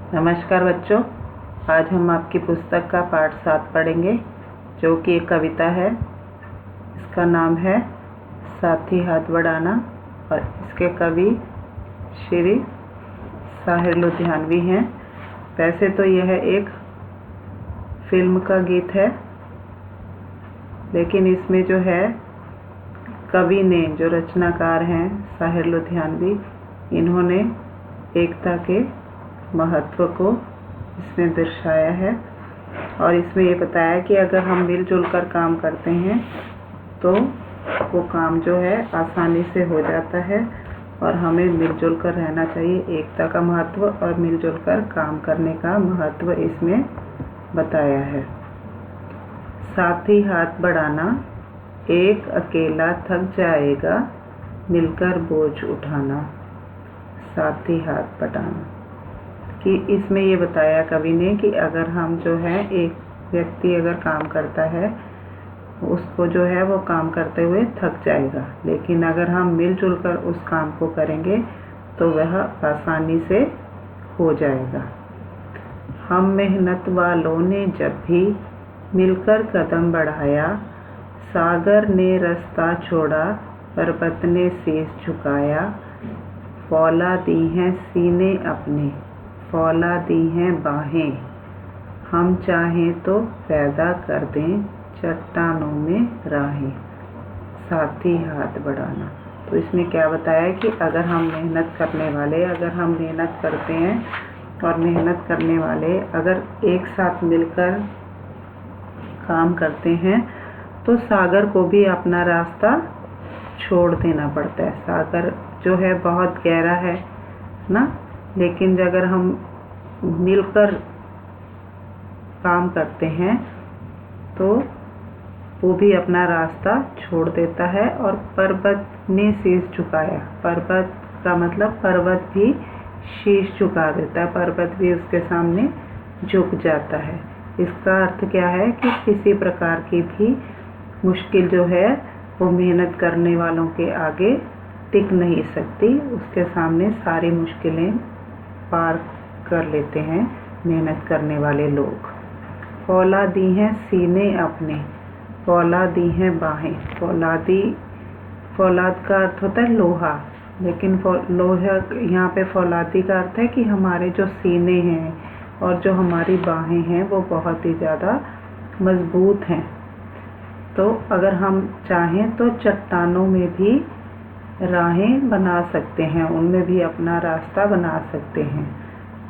नमस्कार बच्चों, आज हम आपकी पुस्तक का पाठ 7 पढ़ेंगे, जो कि एक कविता है। इसका नाम है साथी हाथ बढ़ाना और इसके कवि श्री साहिर लुधियानवी हैं। वैसे तो यह एक फिल्म का गीत है, लेकिन इसमें जो है कवि ने, जो रचनाकार हैं साहिर लुधियानवी, इन्होंने एकता के महत्व को इसमें दर्शाया है। और इसमें ये बताया कि अगर हम मिलजुल कर काम करते हैं तो वो काम जो है आसानी से हो जाता है, और हमें मिलजुल कर रहना चाहिए। एकता का महत्व और मिलजुल कर काम करने का महत्व इसमें बताया है। साथी हाथ बढ़ाना, एक अकेला थक जाएगा, मिलकर बोझ उठाना। साथी हाथ बढ़ाना कि इसमें ये बताया कवि ने कि अगर हम जो है, एक व्यक्ति अगर काम करता है, उसको जो है वो काम करते हुए थक जाएगा, लेकिन अगर हम मिलजुल कर उस काम को करेंगे तो वह आसानी से हो जाएगा। हम मेहनत वालों ने जब भी मिलकर कदम बढ़ाया, सागर ने रास्ता छोड़ा, पर्वत ने शीश झुकाया। फौला दी हैं सीने अपने, फौला दी हैं बाहें, हम चाहें तो पैदा कर दें चट्टानों में राहें। साथी हाथ बढ़ाना, तो इसमें क्या बताया कि अगर हम मेहनत करने वाले, अगर हम मेहनत करते हैं और मेहनत करने वाले अगर एक साथ मिलकर काम करते हैं तो सागर को भी अपना रास्ता छोड़ देना पड़ता है। सागर जो है बहुत गहरा है ना, लेकिन अगर हम मिलकर काम करते हैं तो वो भी अपना रास्ता छोड़ देता है। और पर्वत ने शीश झुकाया, पर्वत का मतलब पर्वत भी शीश झुका देता है, पर्वत भी उसके सामने झुक जाता है। इसका अर्थ क्या है कि किसी प्रकार की भी मुश्किल जो है वो मेहनत करने वालों के आगे टिक नहीं सकती, उसके सामने सारी मुश्किलें पार कर लेते हैं मेहनत करने वाले लोग। फौला दी हैं सीने अपने, फौला दी हैं बाहें। फौलाद का अर्थ होता है लोहा, लेकिन लोहा यहाँ पे फौलादी का अर्थ है कि हमारे जो सीने हैं और जो हमारी बाहें हैं वो बहुत ही ज़्यादा मजबूत हैं। तो अगर हम चाहें तो चट्टानों में भी राहें बना सकते हैं, उनमें भी अपना रास्ता बना सकते हैं।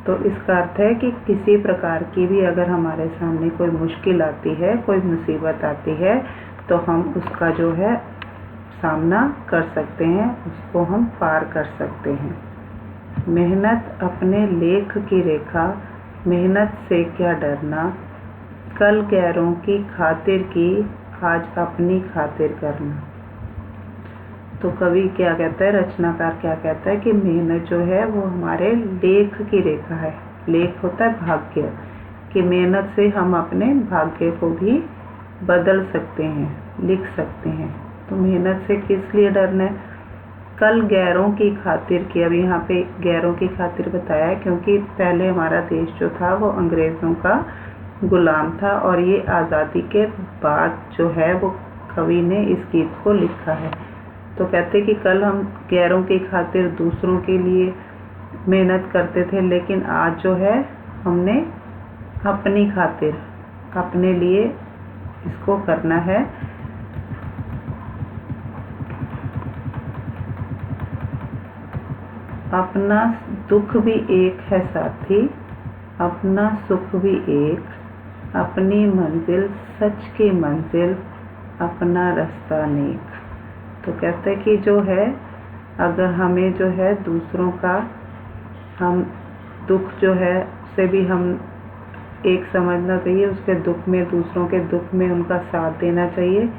तो इसका अर्थ है कि किसी प्रकार की भी अगर हमारे सामने कोई मुश्किल आती है, कोई मुसीबत आती है, तो हम उसका जो है सामना कर सकते हैं, उसको हम पार कर सकते हैं। मेहनत अपने लेख की रेखा, मेहनत से क्या डरना, कल गैरों की खातिर की, आज अपनी खातिर करना। तो कवि क्या कहता है, रचनाकार क्या कहता है कि मेहनत जो है वो हमारे लेख की रेखा है। लेख होता है भाग्य, कि मेहनत से हम अपने भाग्य को भी बदल सकते हैं, लिख सकते हैं। तो मेहनत से किस लिए डरना है? कल गैरों की खातिर की। अब यहाँ पे गैरों की खातिर बताया है क्योंकि पहले हमारा देश जो था वो अंग्रेज़ों का गुलाम था, और ये आज़ादी के बाद जो है वो कवि ने इस गीत को लिखा है। तो कहते कि कल हम गैरों की खातिर, दूसरों के लिए मेहनत करते थे, लेकिन आज जो है हमने अपनी खातिर, अपने लिए इसको करना है। अपना दुख भी एक है साथी, अपना सुख भी एक, अपनी मंजिल सच की मंजिल, अपना रास्ता नेक। तो कहते हैं कि जो है अगर हमें जो है दूसरों का, हम दुख जो है उसे भी हम एक समझना चाहिए, उसके दुख में, दूसरों के दुख में उनका साथ देना चाहिए,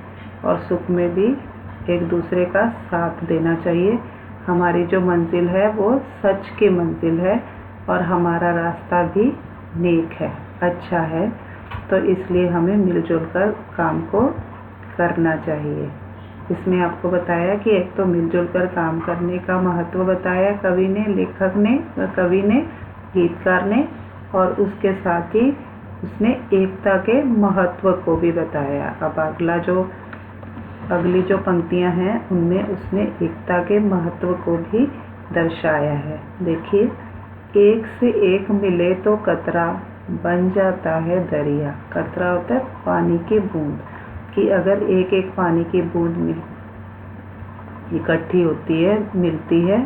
और सुख में भी एक दूसरे का साथ देना चाहिए। हमारी जो मंजिल है वो सच की मंजिल है, और हमारा रास्ता भी नेक है, अच्छा है। तो इसलिए हमें मिलजुल कर काम को करना चाहिए। इसमें आपको बताया कि एक तो मिलजुल कर काम करने का महत्व बताया कवि ने, लेखक ने, कवि ने, गीतकार ने, और उसके साथ ही उसने एकता के महत्व को भी बताया। अब अगली जो पंक्तियां हैं उनमें उसने एकता के महत्व को भी दर्शाया है। देखिए, एक से एक मिले तो कतरा बन जाता है दरिया। कतरा होता है पानी की बूंद, कि अगर एक एक पानी की बूंद इकट्ठी होती है, मिलती है,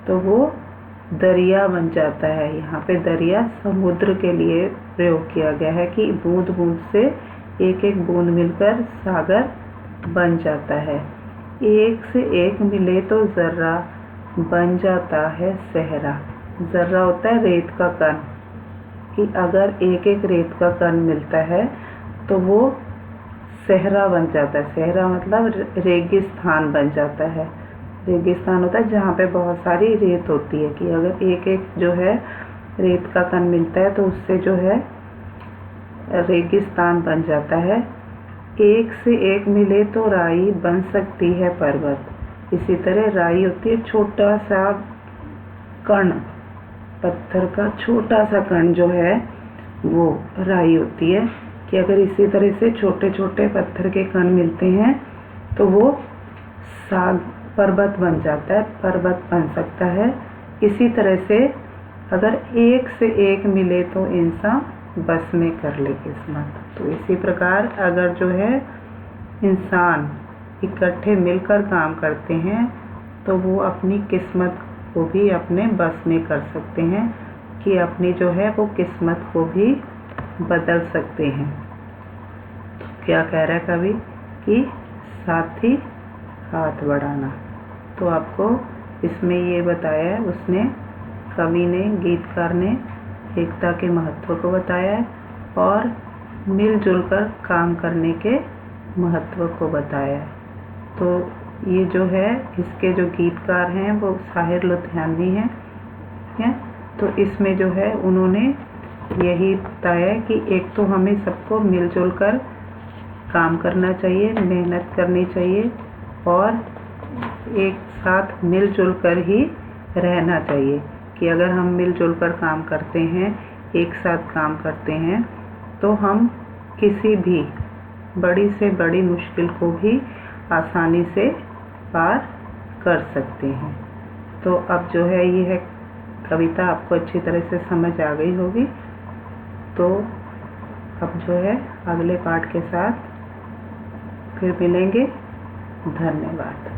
तो वो दरिया बन जाता है। यहाँ पे दरिया समुद्र के लिए प्रयोग किया गया है कि बूंद बूंद से एक एक बूंद मिलकर सागर बन जाता है। एक से एक मिले तो जर्रा बन जाता है सहरा। जर्रा होता है रेत का कण, कि अगर एक एक रेत का कण मिलता है तो वो सहरा बन जाता है। सहरा मतलब रेगिस्तान बन जाता है। रेगिस्तान होता है जहाँ पे बहुत सारी रेत होती है, कि अगर एक एक जो है रेत का कण मिलता है तो उससे जो है रेगिस्तान बन जाता है। एक से एक मिले तो राई बन सकती है पर्वत। इसी तरह राई होती है छोटा सा कण, पत्थर का छोटा सा कण जो है वो राई होती है, कि अगर इसी तरह से छोटे छोटे पत्थर के कण मिलते हैं तो वो पर्वत बन जाता है, पर्वत बन सकता है। इसी तरह से अगर एक से एक मिले तो इंसान बस में कर ले किस्मत। तो इसी प्रकार अगर जो है इंसान इकट्ठे मिलकर काम करते हैं तो वो अपनी किस्मत को भी अपने बस में कर सकते हैं, कि अपनी जो है वो किस्मत को भी बदल सकते हैं। तो क्या कह रहा है कवि, कि साथी हाथ बढ़ाना। तो आपको इसमें ये बताया है, उसने कवि ने, गीतकार ने एकता के महत्व को बताया है और मिलजुल कर काम करने के महत्व को बताया है। तो ये जो है इसके जो गीतकार हैं वो साहिर लुधियानवी हैं। तो इसमें जो है उन्होंने यही बताया है कि एक तो हमें सबको मिलजुल कर काम करना चाहिए, मेहनत करनी चाहिए और एक साथ मिलजुल कर ही रहना चाहिए, कि अगर हम मिलजुल कर काम करते हैं, एक साथ काम करते हैं, तो हम किसी भी बड़ी से बड़ी मुश्किल को भी आसानी से पार कर सकते हैं। तो अब जो है ये है कविता आपको अच्छी तरह से समझ आ गई होगी। तो अब जो है अगले पाठ के साथ फिर मिलेंगे। धन्यवाद।